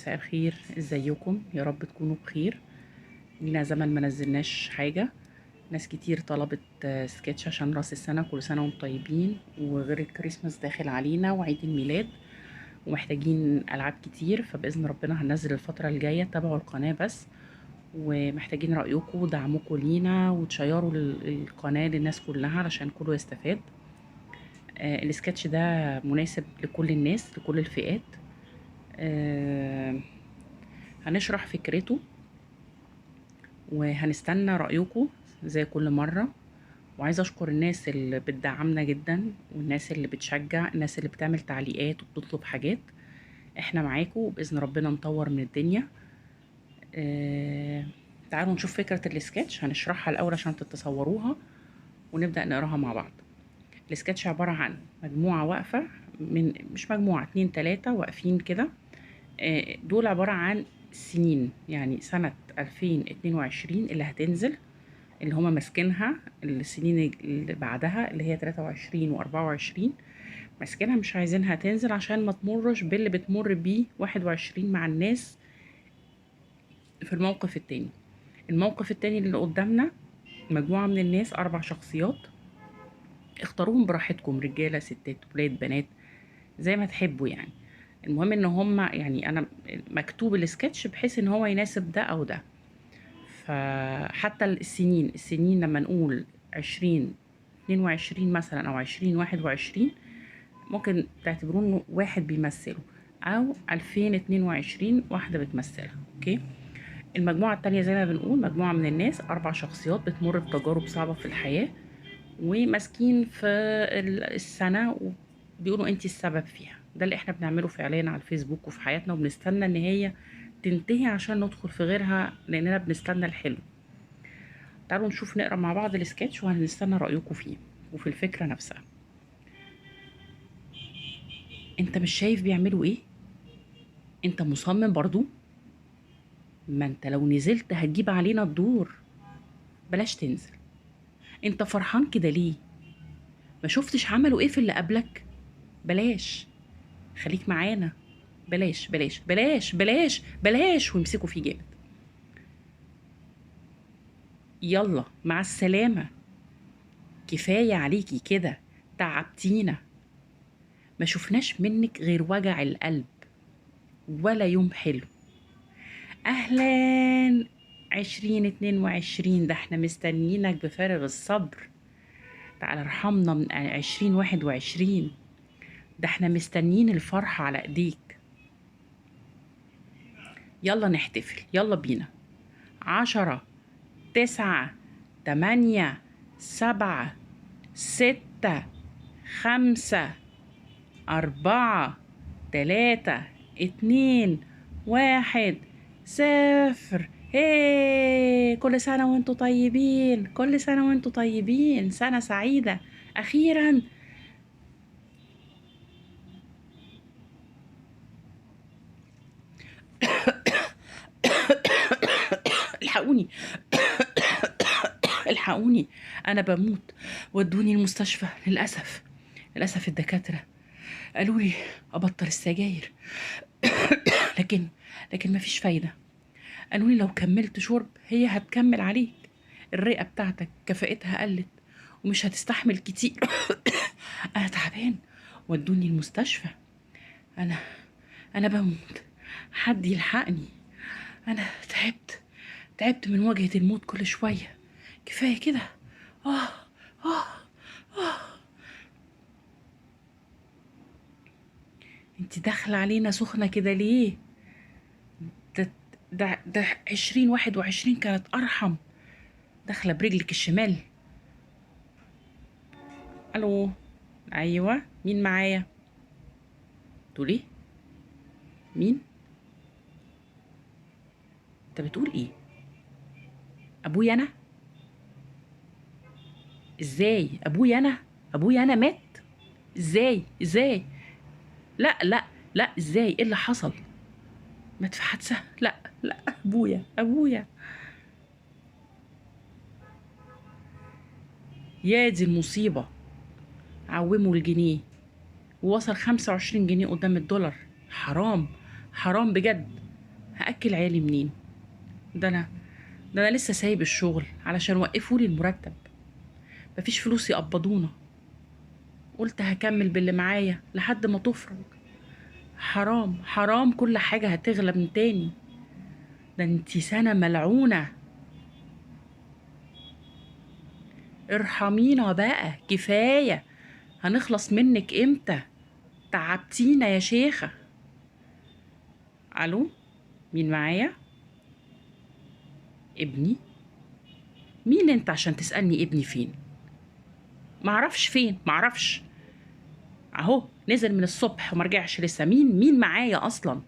مساء الخير، ازيكم؟ يا رب تكونوا بخير. لينا زمن ما نزلناش حاجة. ناس كتير طلبت سكتش عشان راس السنة، كل سنة وانتم طيبين، وغير الكريسماس داخل علينا وعيد الميلاد، ومحتاجين ألعاب كتير. فبإذن ربنا هننزل الفترة الجاية، تابعوا القناة بس. ومحتاجين رأيكم ودعمكم لينا، وتشيروا القناة للناس كلها علشان كله يستفاد. السكتش ده مناسب لكل الناس، لكل الفئات. آه، هنشرح فكرته وهنستنى رأيكم زي كل مرة. وعايزة أشكر الناس اللي بتدعمنا جدا، والناس اللي بتشجع، الناس اللي بتعمل تعليقات وبتطلب حاجات. احنا معاكم وبإذن ربنا نطور من الدنيا. تعالوا نشوف فكرة السكتش، هنشرحها الأول عشان تتصوروها ونبدأ نقراها مع بعض. السكتش عبارة عن مجموعة واقفة، من مش مجموعة، 2 3 واقفين كده. دول عبارة عن سنين، يعني سنة 2022 اللي هتنزل، اللي هما ماسكينها السنين اللي بعدها اللي هي 23 و24 ماسكينها، مش عايزينها تنزل عشان ما تمرش باللي بتمر بيه 21 مع الناس في الموقف التاني. الموقف التاني اللي قدامنا مجموعة من الناس، 4 شخصيات، اختاروهم براحتكم، رجالة ستات ولاد بنات زي ما تحبوا يعني. المهم ان هما، يعني انا مكتوب السكتش بحيث ان هو يناسب ده او ده. فحتى السنين لما نقول 2022 مثلا او 2021 ممكن تعتبروه انه واحد بيمثله، او 2022 واحدة بتمثلها. اوكي. المجموعة التانية زي ما بنقول مجموعة من الناس، 4 شخصيات بتمر بتجارب صعبة في الحياة، وماسكين في السنة وبيقولوا انتي السبب فيها. ده اللي احنا بنعمله فعليا على الفيسبوك وفي حياتنا، وبنستنى ان هي تنتهي عشان ندخل في غيرها، لاننا بنستنى الحلو. تعالوا نشوف نقرا مع بعض السكتش وهنستنى رأيكم فيه وفي الفكرة نفسها. انت مش شايف بيعملوا ايه؟ انت مصمم برضو؟ ما انت لو نزلت هتجيب علينا الدور. بلاش تنزل. انت فرحان كده ليه؟ ما شفتش عملوا ايه في اللي قبلك؟ بلاش. خليك معانا. بلاش بلاش بلاش بلاش بلاش، ويمسكوا فيه جامد. يلا مع السلامة. كفاية عليكي كده، تعبتينا. ما شفناش منك غير وجع القلب، ولا يوم حلو. أهلا 2022، ده احنا مستنيينك بفارغ الصبر. تعال ارحمنا من 2021، ده احنا مستنيين الفرحة على ايديك. يلا نحتفل، يلا بينا. 10 9 8 7 6 5 4 3 2 1 0. هي كل سنة وانتوا طيبين، كل سنة وانتوا طيبين، سنة سعيدة أخيرا. الحقوني الحقوني، أنا بموت. ودوني المستشفى. للأسف، للأسف الدكاترة قالوا لي أبطل السجاير. لكن مفيش فايدة. قالوا لي لو كملت شرب هي هتكمل عليك، الرئة بتاعتك كفاءتها قلت ومش هتستحمل كتير. أنا تعبان. ودوني المستشفى. أنا أنا بموت. حد يلحقني. أنا تعبت من مواجهة الموت كل شوية. كفاية كده. آه آه آه. انت داخلة علينا سخنة كده ليه؟ ده ده 2021 كانت أرحم. داخلة برجلك الشمال. ألو. أيوة، مين معايا؟ تقول ايه؟ مين؟ انت بتقول ايه؟ ابويا انا؟ ازاي ابويا انا؟ ابويا انا مات؟ ازاي؟ لا لا لا، ازاي؟ ايه اللي حصل؟ مات في حادثة؟ لا لا، ابويا. يا دي المصيبة. عوموا الجنيه ووصل 25 جنيه قدام الدولار. حرام، حرام بجد. هاكل عيالي منين؟ ده انا ده انا لسه سايب الشغل علشان وقفولي المرتب، مفيش فلوس يقبضونا. قلت هكمل باللي معايا لحد ما تفرج. حرام حرام، كل حاجة هتغلى من تاني. ده انتي سنة ملعونة. ارحمينا بقى، كفاية. هنخلص منك امتى؟ تعبتينا يا شيخة. الو، مين معايا؟ ابني؟ مين انت عشان تسألني ابني فين؟ معرفش فين، معرفش. اهو نزل من الصبح ومرجعش لسه. مين معايا اصلا؟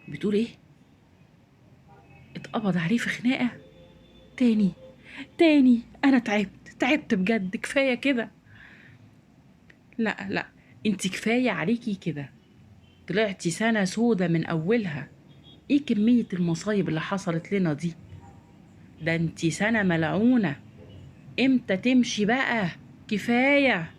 بتقول ايه؟ اتقبض عليه في خناقة تاني؟ تاني؟ انا تعبت بجد، كفاية كده. لا لا، انت كفاية عليكي كده. طلعتي سنة سودة من اولها. ايه كمية المصايب اللي حصلت لنا دي؟ ده انت سنة ملعونة. امتى تمشي بقى؟ كفاية.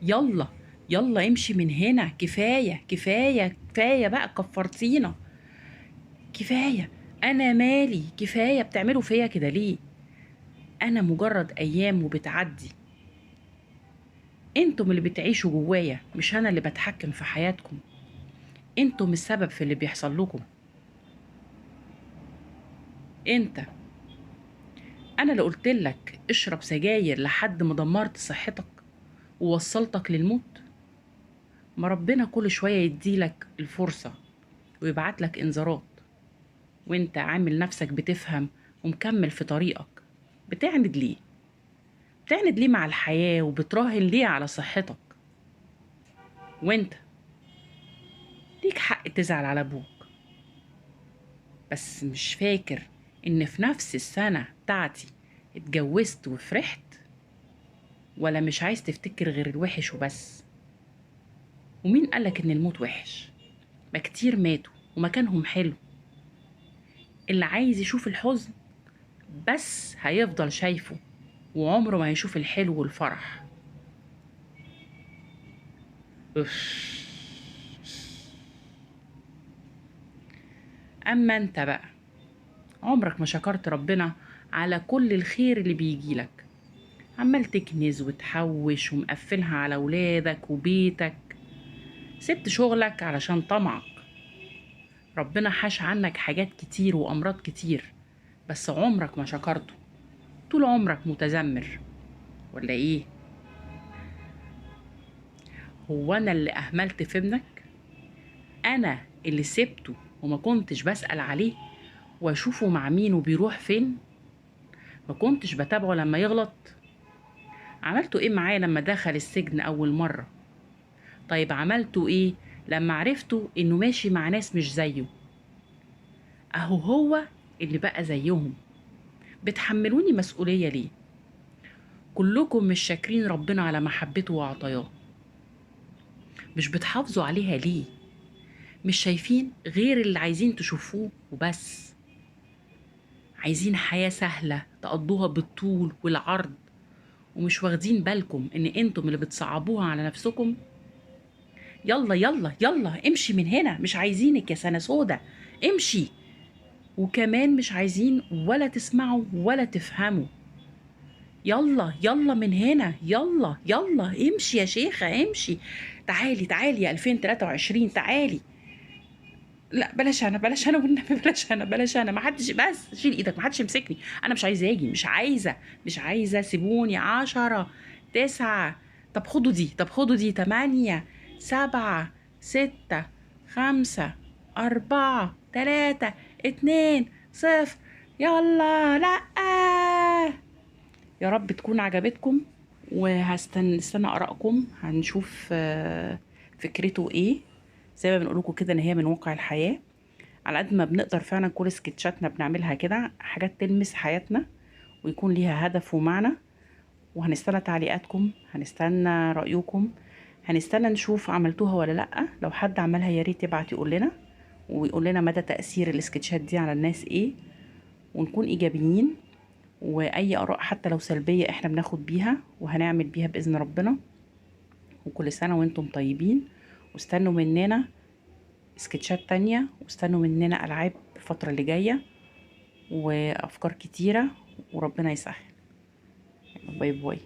يلا يلا امشي من هنا. كفاية كفاية كفاية بقى، كفرتينا. كفاية. انا مالي؟ كفاية. بتعملوا فيا كده ليه؟ انا مجرد ايام وبتعدي. انتم اللي بتعيشوا جوايا، مش انا اللي بتحكم في حياتكم. انتم السبب في اللي بيحصل لكم. انت. انا اللي قلتلك اشرب سجاير لحد ما دمرت صحتك ووصلتك للموت. ما ربنا كل شوية يديلك الفرصة ويبعتلك انذارات، وانت عامل نفسك بتفهم ومكمل في طريقك. بتعند ليه؟ بتعند ليه مع الحياة وبتراهن ليه على صحتك؟ وانت ليك حق تزعل على ابوك، بس مش فاكر ان في نفس السنة بتاعتي اتجوزت وفرحت؟ ولا مش عايز تفتكر غير الوحش وبس؟ ومين قالك ان الموت وحش؟ ما كتير ماتوا ومكانهم حلو. اللي عايز يشوف الحزن بس هيفضل شايفه، وعمره ما هيشوف الحلو والفرح. أف. اما انت بقى، عمرك ما شكرت ربنا على كل الخير اللي بيجيلك. عمال تكنز وتحوش ومقفلها على ولادك وبيتك. سبت شغلك علشان طمعك. ربنا حاش عنك حاجات كتير وأمراض كتير، بس عمرك ما شكرته. طول عمرك متذمر ولا ايه؟ هو أنا اللي أهملت في ابنك؟ أنا اللي سبته وما كنتش بسأل عليه وأشوفه مع مين وبيروح فين؟ ما كنتش بتابعه لما يغلط؟ عملتوا ايه معاه لما دخل السجن أول مرة؟ طيب عملتوا ايه لما عرفتوا انه ماشي مع ناس مش زيه؟ اهو هو اللي بقى زيهم. بتحملوني مسؤولية ليه؟ كلكم مش شاكرين ربنا على محبته وعطاياه. مش بتحافظوا عليها ليه؟ مش شايفين غير اللي عايزين تشوفوه وبس. عايزين حياة سهلة تقضوها بالطول والعرض، ومش واخدين بالكم ان انتم اللي بتصعبوها على نفسكم. يلا يلا يلا امشي من هنا، مش عايزينك يا سنة سودا. امشي. وكمان مش عايزين ولا تسمعوا ولا تفهموا. يلا يلا من هنا، يلا يلا امشي يا شيخة امشي. تعالي تعالي يا 2023، تعالي. لا بلاش انا، بلاش انا والنبي، بلاش انا، بلاش انا. ما حدش، بس شيل ايدك، ما حدش يمسكني. انا مش عايزه اجي، مش عايزه، مش عايزه. سيبوني. 10 9. طب خدوا دي، طب خدوا دي. 8 7 6 5 4 3 2 0. يلا. لا. يا رب تكون عجبتكم، استنى آرائكم. هنشوف فكرته ايه. زي ما بنقول لكم كده، ان هي من واقع الحياة. على قد ما بنقدر فعلا كل سكتشاتنا بنعملها كده حاجات تلمس حياتنا ويكون ليها هدف ومعنى. وهنستنى تعليقاتكم، هنستنى رأيكم، هنستنى نشوف عملتوها ولا لأ. لو حد عملها يا ريت يبعت يقول لنا، ويقول لنا مدى تأثير السكتشات دي على الناس ايه، ونكون إيجابيين. واي اراء حتى لو سلبية احنا بناخد بيها وهنعمل بيها باذن ربنا. وكل سنة وانتم طيبين، واستنوا مننا سكتشات تانية، واستنوا مننا ألعاب الفترة اللي جاية وأفكار كتيرة، وربنا يسهل. باي باي.